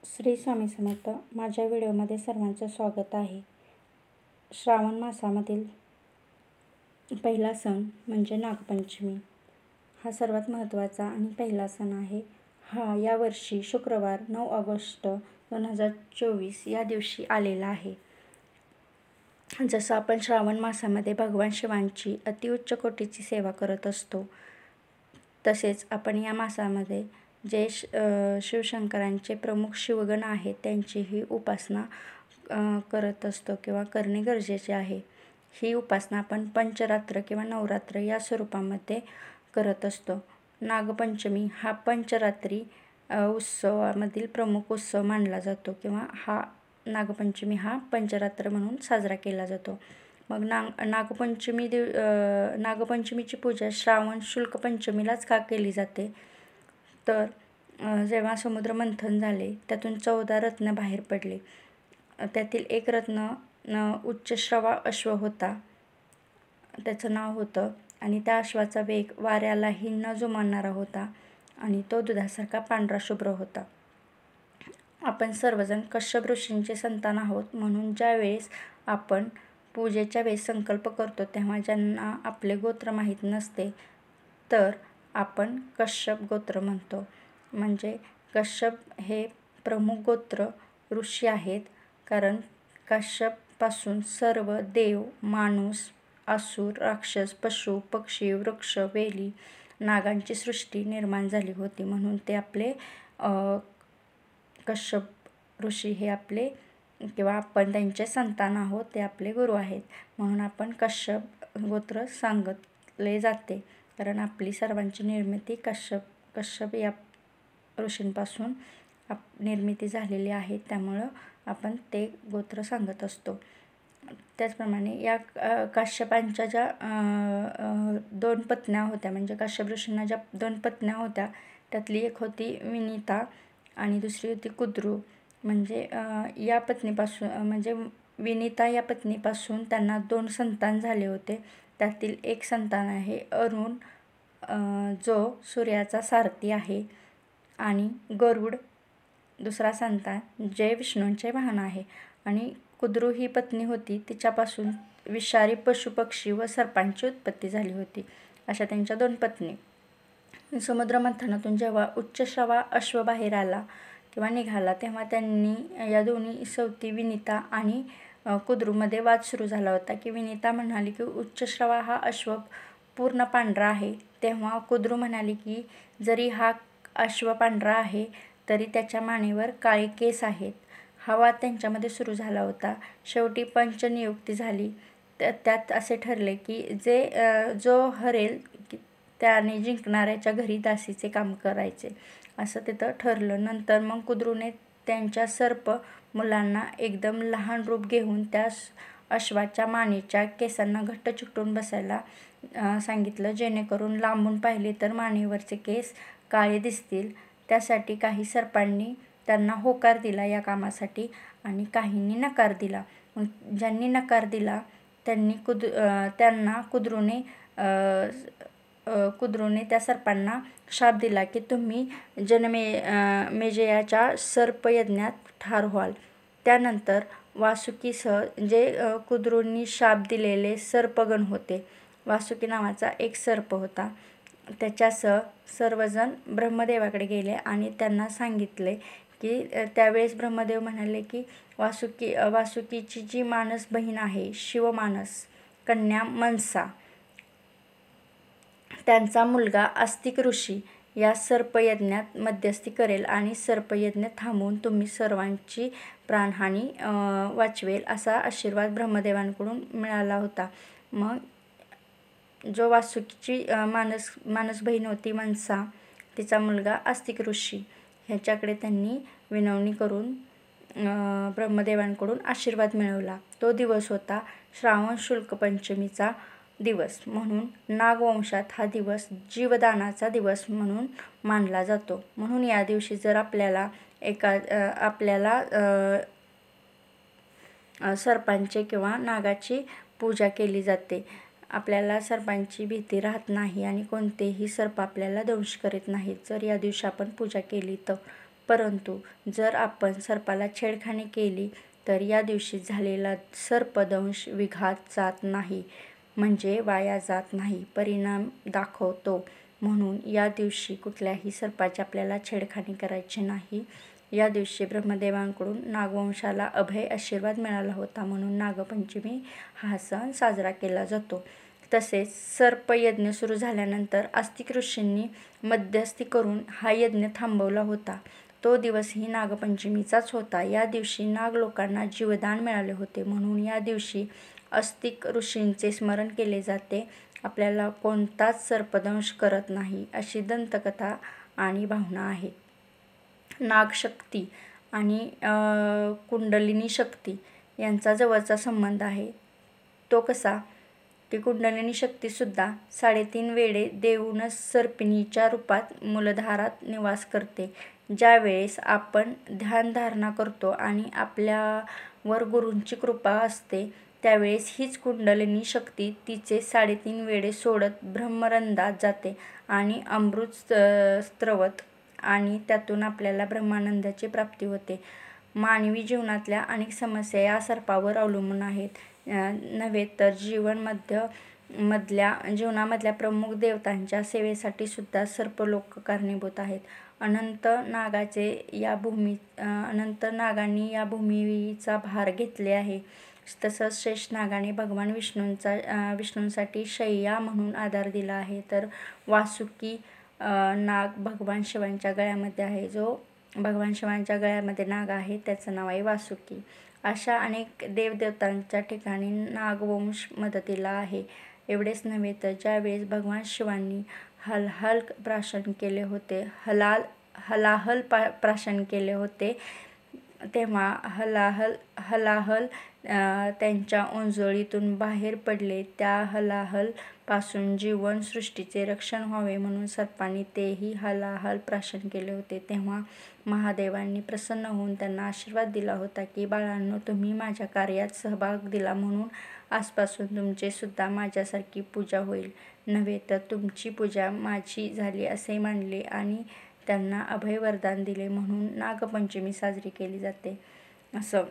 श्री स्वामी समर्थ. माझ्या व्हिडिओमध्ये सर्वांचं स्वागत आहे. श्रावण मासामधील पहिला सण म्हणजे नागपंचमी हा सर्वात महत्त्वाचा आणि पहिला सण आहे. हा यावर्षी शुक्रवार 9 ऑगस्ट 2024 या दिवशी आलेला आहे. जसं आपण श्रावण मासामध्ये भगवान शिवांची अतिउच्च कोटीची सेवा करत असतो, तसेच आपण या मासामध्ये जे शिवशंकरांचे प्रमुख शिवगण आहेत त्यांचीही उपासना करत असतो किंवा करणे गरजेचे आहे. ही उपासना आपण पंचरात्र किंवा नवरात्र या स्वरूपामध्ये करत असतो. नागपंचमी हा पंचरात्री उत्सवामधील प्रमुख उत्सव मानला जातो किंवा नागपंचमी हा पंचरात्र म्हणून साजरा केला जातो. मग नागपंचमीची पूजा श्रावण शुक्ल पंचमीलाच का केली जाते, तर जेव्हा समुद्र मंथन झाले त्यातून 14 रत्न बाहेर पडले. त्यातील एक रत्न उच्चश्रवा अश्व होता, त्याचं नाव होतं, आणि त्या अश्वाचा वेग वाऱ्यालाही न जुमानणारा होता आणि तो दुधासारखा पांढरा शुभ्र होता. आपण सर्वजण कश्यप ऋषींचे संतान आहोत, म्हणून ज्यावेळेस आपण पूजेच्या वेळेस संकल्प करतो तेव्हा ज्यांना आपले गोत्र माहीत नसते तर आपण कश्यप गोत्र म्हणतो. म्हणजे कश्यप हे प्रमुख गोत्र ऋषी आहेत, कारण कश्यपपासून सर्व देव, माणूस, असुर, राक्षस, पशु, पक्षी, वृक्ष, वेली, नागांची सृष्टी निर्माण झाली होती. म्हणून ते आपले कश्यप ऋषी हे आपले किंवा आपण त्यांचे संतान आहोत, ते आपले गुरु आहेत. म्हणून आपण कश्यप गोत्र सांगितले जाते, कारण आपली सर्वांची निर्मिती कश्यप या ऋषींपासून निर्मिती झालेली आहे, त्यामुळं आपण ते गोत्र सांगत असतो. त्याचप्रमाणे या कश्यपांच्या ज्या 2 पत्न्या होत्या, म्हणजे कश्यप ऋषींना ज्या 2 पत्न्या होत्या त्यातली एक होती विनिता आणि दुसरी होती कुद्रू. म्हणजे या पत्नीपासून म्हणजे विनिता या पत्नीपासून त्यांना 2 संतान झाले होते. त्यातील एक संतान आहे अरुण, जो सूर्याचा सारथी आहे, आणि गरुड दुसरा संतान जे विष्णूंचे वाहन आहे. आणि कुद्रू ही पत्नी होती, तिच्यापासून विषारी पशुपक्षी व सर्पांची उत्पत्ती झाली होती. अशा त्यांच्या 2 पत्नी. समुद्रमंथनातून जेव्हा उच्चश्रवा अश्व बाहेर आला किंवा निघाला तेव्हा त्यांनी या दोन्ही सवती विनिता आणि कुद्रूमध्ये वाद सुरू झाला होता की विनिता म्हणाली की उच्चश्रवा हा अश्व पूर्ण पांढरा आहे, तेव्हा कुद्रू म्हणाली की जरी हा अश्व पांढरा आहे तरी त्याच्या मानेवर काळे केस आहेत. हा वाद त्यांच्यामध्ये सुरू झाला होता. शेवटी पंचनियुक्ती झाली. त्यात असे ठरले की जो हरेल त्याने जिंकणाऱ्याच्या घरी दासीचे काम करायचे, असं तिथं ठरलं. नंतर मग कुद्रूने त्यांच्या सर्प मुलांना एकदम लहान रूप घेऊन त्या अश्वाच्या मानेच्या केसांना घट्ट चिकटून बसायला सांगितलं, जेणेकरून लांबून पाहिले तर मानेवरचे केस काळे दिसतील. त्यासाठी काही सर्पांनी त्यांना होकार दिला या कामासाठी आणि काहींनी नकार दिला. मग ज्यांनी नकार दिला त्यांना कुद्रूने त्या सर्पांना शाप दिला की तुम्ही मेजयाच्या सर्पयज्ञात ठार व्हाल. त्यानंतर वासुकीसह जे कुद्रूंनी शाप दिलेले सर्पगण होते, वासुकी नावाचा एक सर्प होता, त्याच्यासह सर्वजण ब्रह्मदेवाकडे गेले आणि त्यांना सांगितले की त्यावेळेस ब्रह्मदेव म्हणाले की वासुकीची जी मानस बहीण आहे, शिवमानस कन्या मनसा, त्यांचा मुलगा आस्तिक ऋषी या सर्पयज्ञात मध्यस्थी करेल आणि सर्पयज्ञ थांबवून तुम्ही सर्वांची प्राणहानी वाचवेल, असा आशीर्वाद ब्रह्मदेवांकडून मिळाला होता. मग जो वासुकीची मानस बहीण होती मनसा, तिचा मुलगा आस्तिक ऋषी ह्याच्याकडे त्यांनी विनवणी करून ब्रह्मदेवांकडून आशीर्वाद मिळवला. तो दिवस होता श्रावण शुक्ल पंचमीचा दिवस. म्हणून नागवंशात हा दिवस जीवदानाचा दिवस म्हणून मानला जातो. म्हणून या दिवशी जर आपल्याला सर्पांचे किंवा नागाची पूजा केली जाते, आपल्याला सर्पांची भीती राहत नाही आणि कोणतेही सर्प आपल्याला दंश करीत नाहीत जर या दिवशी आपण पूजा केली तर. परंतु जर आपण सर्पाला छेडखानी केली तर या दिवशी झालेला सर्पदंश विघात जात नाही, म्हणजे वाया जात नाही, परिणाम दाखवतो. म्हणून या दिवशी कुठल्याही सर्पाची आपल्याला छेडखानी करायची नाही. या दिवशी ब्रह्मदेवांकडून नागवंशाला अभय आशीर्वाद मिळाला होता, म्हणून नागपंचमी हा सण साजरा केला जातो. तसेच सर्पयज्ञ सुरू झाल्यानंतर आस्तिक ऋषींनी मध्यस्थी करून हा यज्ञ थांबवला होता. तो दिवसही नागपंचमीचाच होता. या दिवशी नाग लोकांना जीवदान मिळाले होते, म्हणून या दिवशी आस्तिक ऋषींचे स्मरण केले जाते. आपल्याला कोणताच सर्पदंश करत नाही, अशी दंतकथा आणि भावना आहे. नागशक्ती आणि कुंडलिनी शक्ती यांचा जवळचा संबंध आहे. तो कसा की कुंडलिनी शक्तीसुद्धा 3.5 वेढे देऊनच सर्पिणीच्या रूपात मूलधारात निवास करते. ज्या वेळेस आपण ध्यानधारणा करतो आणि आपल्यावर गुरूंची कृपा असते, त्यावेळेस हीच कुंडलिनी शक्ती तिचे 3.5 वेढे सोडत ब्रह्मरंध्रात जाते आणि अमृत स्त्रवत आणि त्यातून आपल्याला ब्रह्मानंदाची प्राप्ती होते. मानवी जीवनातल्या अनेक समस्या या सर्पावर अवलंबून आहेत. नव्हे तर जीवनामधल्या प्रमुख देवतांच्या सेवेसाठी सुद्धा सर्पलोक कारणीभूत आहेत. अनंत नागांनी या भूमीचा भार घेतले आहे. तसंच शेषनागाने भगवान विष्णूंसाठी शय्या म्हणून आधार दिला आहे. तर वासुकी नाग भगवान शिवांच्या गळ्यामध्ये आहे. जो भगवान शिवांच्या गळ्यामध्ये नाग आहे त्याचं नाव आहे वासुकी. अशा अनेक देवदेवतांच्या ठिकाणी नागवंश मदतीला आहे. एवढेच नव्हे तर ज्यावेळेस भगवान शिवांनी हलाहल प्राशन केले होते तेव्हा हलाहल त्यांच्या ओंजळीतून बाहेर पडले. त्या हलाहल पासून जीवन सृष्टीचे रक्षण व्हावे म्हणून सर्पांनी तेही हलाहल प्राशन केले होते. तेव्हा महादेवांनी प्रसन्न होऊन त्यांना आशीर्वाद दिला होता की बाळांनो, तुम्ही माझ्या कार्यात सहभाग दिला म्हणून आजपासून तुमचे सुद्धा माझ्यासारखी पूजा होईल, नव्हे तर तुमची पूजा माझी झाली असे मानले आणि त्यांना अभय वरदान दिले. म्हणून नागपंचमी साजरी केली जाते. असं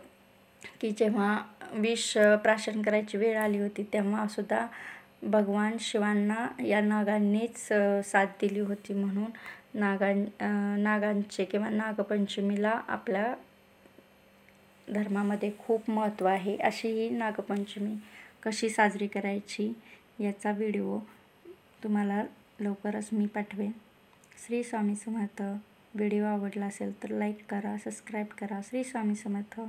की जेव्हा विष प्राशन करायची वेळ आली होती तेव्हा सुद्धा भगवान शिवांना या नागांनीच साथ दिली होती. म्हणून नागांचे किंवा नागपंचमीला आपल्या धर्मामध्ये खूप महत्त्व आहे. अशी ही नागपंचमी कशी साजरी करायची याचा व्हिडिओ तुम्हाला लवकरच मी पाठवेन. श्री स्वामी समर्थ. व्हिडिओ आवडला असेल तर लाईक करा, सबस्क्राईब करा. श्री स्वामी समर्थ.